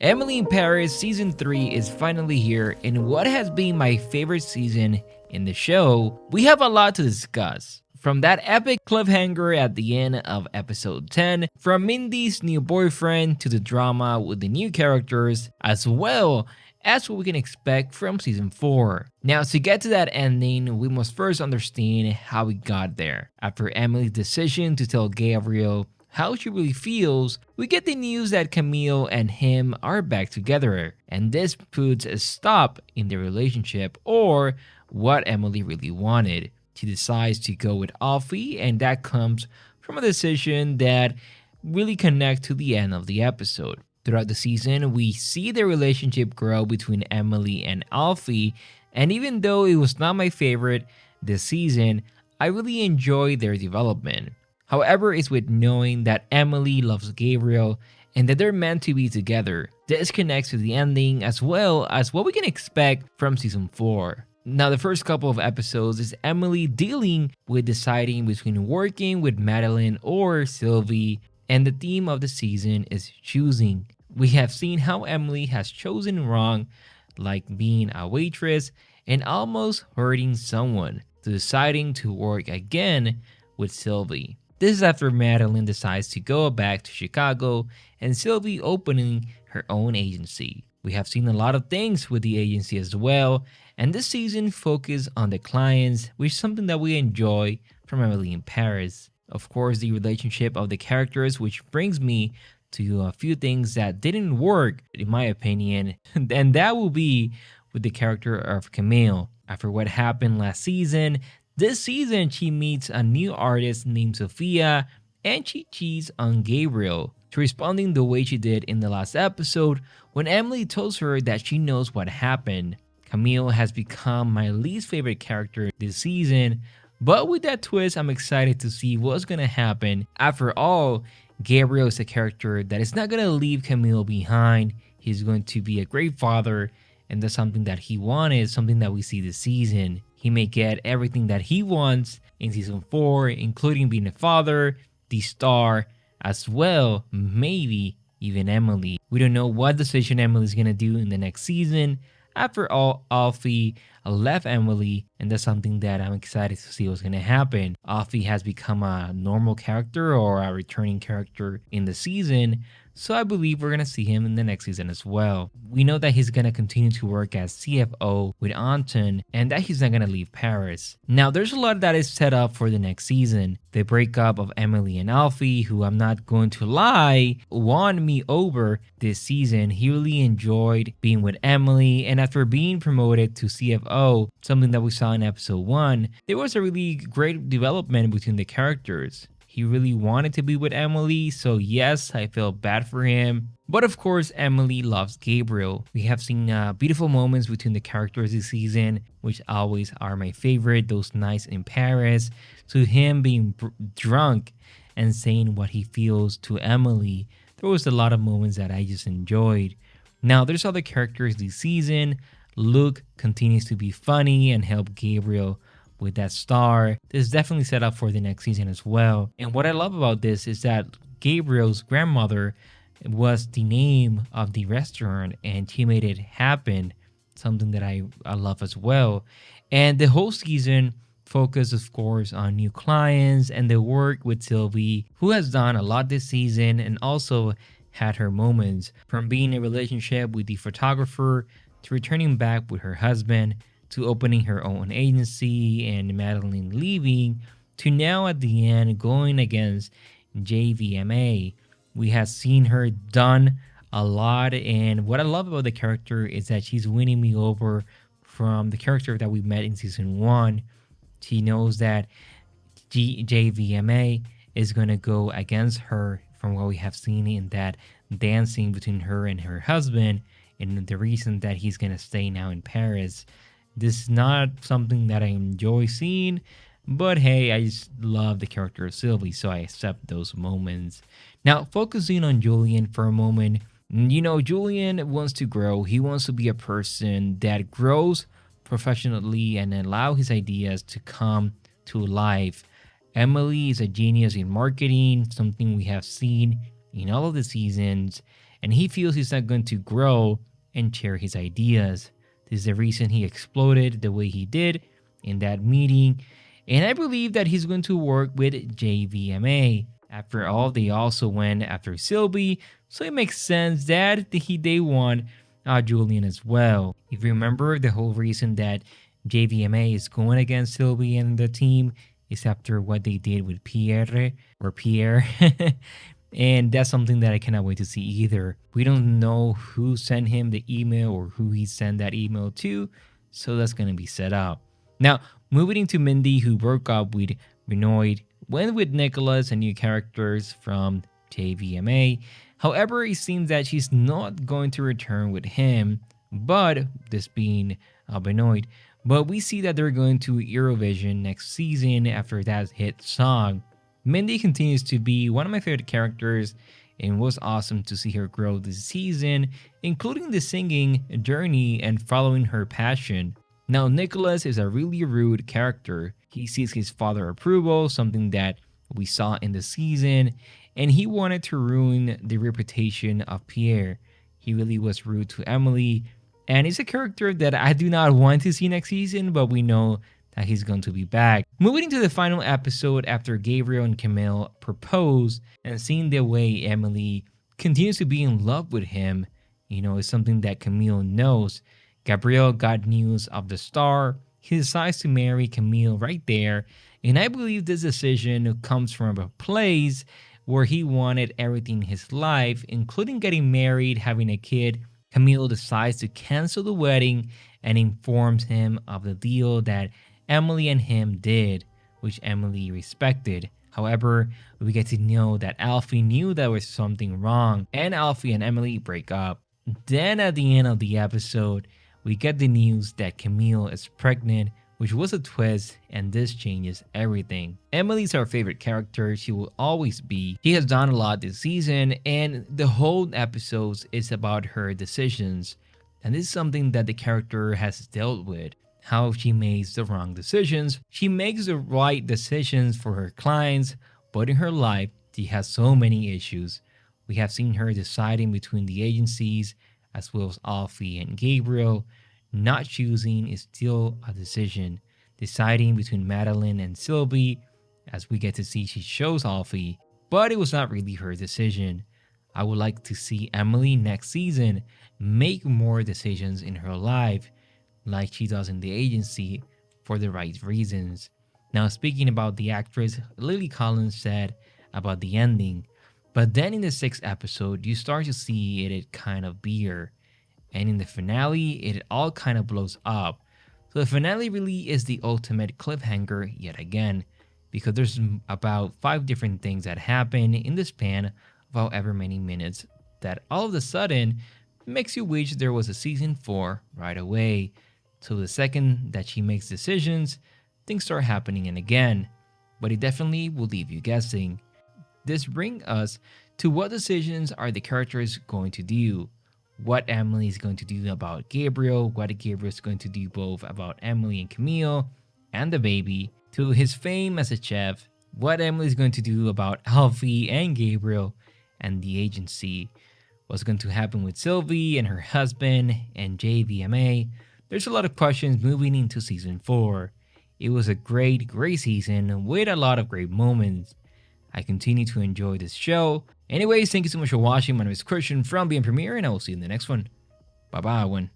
Emily in Paris Season 3 is finally here, and what has been my favorite season in the show, we have a lot to discuss. From that epic cliffhanger at the end of episode 10, from Mindy's new boyfriend to the drama with the new characters, as well as what we can expect from season 4. Now, to get to that ending, we must first understand how we got there. After Emily's decision to tell Gabriel how she really feels, we get the news that Camille and him are back together, and this puts a stop in their relationship or what Emily really wanted. She decides to go with Alfie, and that comes from a decision that really connects to the end of the episode. Throughout the season, we see the relationship grow between Emily and Alfie, and even though it was not my favorite this season, I really enjoyed their development. However, it's with knowing that Emily loves Gabriel and that they're meant to be together. This connects to the ending as well as what we can expect from season 4. Now, the first couple of episodes is Emily dealing with deciding between working with Madeline or Sylvie, and the theme of the season is choosing. We have seen how Emily has chosen wrong, like being a waitress and almost hurting someone, to deciding to work again with Sylvie. This is after Madeline decides to go back to Chicago and Sylvie opening her own agency. We have seen a lot of things with the agency as well, and this season focuses on the clients, which is something that we enjoy from Emily in Paris. Of course, the relationship of the characters, which brings me to a few things that didn't work, in my opinion, and that will be with the character of Camille. After what happened last season, this season, she meets a new artist named Sophia, and she cheats on Gabriel, responding the way she did in the last episode when Emily tells her that she knows what happened. Camille has become my least favorite character this season, but with that twist, I'm excited to see what's gonna happen. After all, Gabriel is a character that is not gonna leave Camille behind. He's going to be a great father, and that's something that he wanted, something that we see this season. He may get everything that he wants in season 4, including being a father, the star, as well, maybe even Emily. We don't know what decision Emily's gonna do in the next season. After all, Alfie left Emily, and that's something that I'm excited to see what's gonna happen. Alfie has become a normal character or a returning character in the season, so I believe we're gonna see him in the next season as well. We know that he's gonna continue to work as CFO with Anton, and that he's not gonna leave Paris. Now, there's a lot that is set up for the next season. The breakup of Emily and Alfie, who, I'm not going to lie, won me over this season. He really enjoyed being with Emily, and after being promoted to CFO, something that we saw in episode 1, there was a really great development between the characters. He really wanted to be with Emily, so yes, I feel bad for him. But of course, Emily loves Gabriel. We have seen beautiful moments between the characters this season, which always are my favorite. Those nights in Paris, to him being drunk and saying what he feels to Emily. There was a lot of moments that I just enjoyed. Now, there's other characters this season. Luke continues to be funny and help Gabriel with that star. This is definitely set up for the next season as well. And what I love about this is that Gabriel's grandmother was the name of the restaurant, and she made it happen, something that I love as well. And the whole season focuses, of course, on new clients and the work with Sylvie, who has done a lot this season and also had her moments, from being in a relationship with the photographer to returning back with her husband, to opening her own agency and Madeline leaving, to now at the end going against JVMA. We have seen her done a lot, and what I love about the character is that she's winning me over from the character that we met in season 1. She knows that JVMA is going to go against her from what we have seen in that dancing between her and her husband, and the reason that he's going to stay now in Paris. This is not something that I enjoy seeing, but hey, I just love the character of Sylvie, so I accept those moments. Now, focusing on Julian for a moment. You know, Julian wants to grow. He wants to be a person that grows professionally and allow his ideas to come to life. Emily is a genius in marketing, something we have seen in all of the seasons. and he feels he's not going to grow and share his ideas. This is the reason he exploded the way he did in that meeting, and I believe that he's going to work with JVMA. After all, they also went after Sylvie, so it makes sense that they want Julian as well. If you remember, the whole reason that JVMA is going against Sylvie and the team is after what they did with Pierre. And that's something that I cannot wait to see either. We don't know who sent him the email or who he sent that email to, so that's going to be set up. Now, moving into Mindy, who broke up with Benoit, went with Nicholas and new characters from JVMA. However, it seems that she's not going to return with him, but this being Benoit. But we see that they're going to Eurovision next season after that hit song. Mindy continues to be one of my favorite characters, and it was awesome to see her grow this season, including the singing journey and following her passion. Now, Nicholas is a really rude character. He seeks his father's approval, something that we saw in the season, and he wanted to ruin the reputation of Pierre. He really was rude to Emily, and he's a character that I do not want to see next season, but we know that he's going to be back. Moving into the final episode after Gabriel and Camille propose, and seeing the way Emily continues to be in love with him, is something that Camille knows. Gabriel got news of the star. He decides to marry Camille right there, and I believe this decision comes from a place where he wanted everything in his life, including getting married, having a kid. Camille decides to cancel the wedding and informs him of the deal that Emily and him did, which Emily respected. However, we get to know that Alfie knew there was something wrong, and Alfie and Emily break up. Then at the end of the episode, we get the news that Camille is pregnant, which was a twist, and this changes everything. Emily's our favorite character. She will always be. She has done a lot this season, and the whole episode is about her decisions. And this is something that the character has dealt with. How she makes the wrong decisions. She makes the right decisions for her clients, but in her life, she has so many issues. We have seen her deciding between the agencies, as well as Alfie and Gabriel. Not choosing is still a decision. Deciding between Madeline and Sylvie, as we get to see she chose Alfie, but it was not really her decision. I would like to see Emily next season make more decisions in her life, like she does in the agency, for the right reasons. Now, speaking about the actress, Lily Collins said about the ending, but then in the 6th episode, you start to see it kind of veer. And in the finale, it all kind of blows up. So the finale really is the ultimate cliffhanger yet again, because there's about 5 different things that happen in the span of however many minutes that all of a sudden makes you wish there was a season 4 right away. So the second that she makes decisions, things start happening and again, but it definitely will leave you guessing. This brings us to what decisions are the characters going to do. What Emily is going to do about Gabriel, what Gabriel is going to do both about Emily and Camille, and the baby, to his fame as a chef, what Emily is going to do about Alfie and Gabriel, and the agency, what's going to happen with Sylvie and her husband, and JVMA. There's a lot of questions moving into season 4. It was a great season with a lot of great moments. I continue to enjoy this show. Anyways, thank you so much for watching. My name is Christian from BM Premiere, and I will see you in the next one. Bye bye, everyone.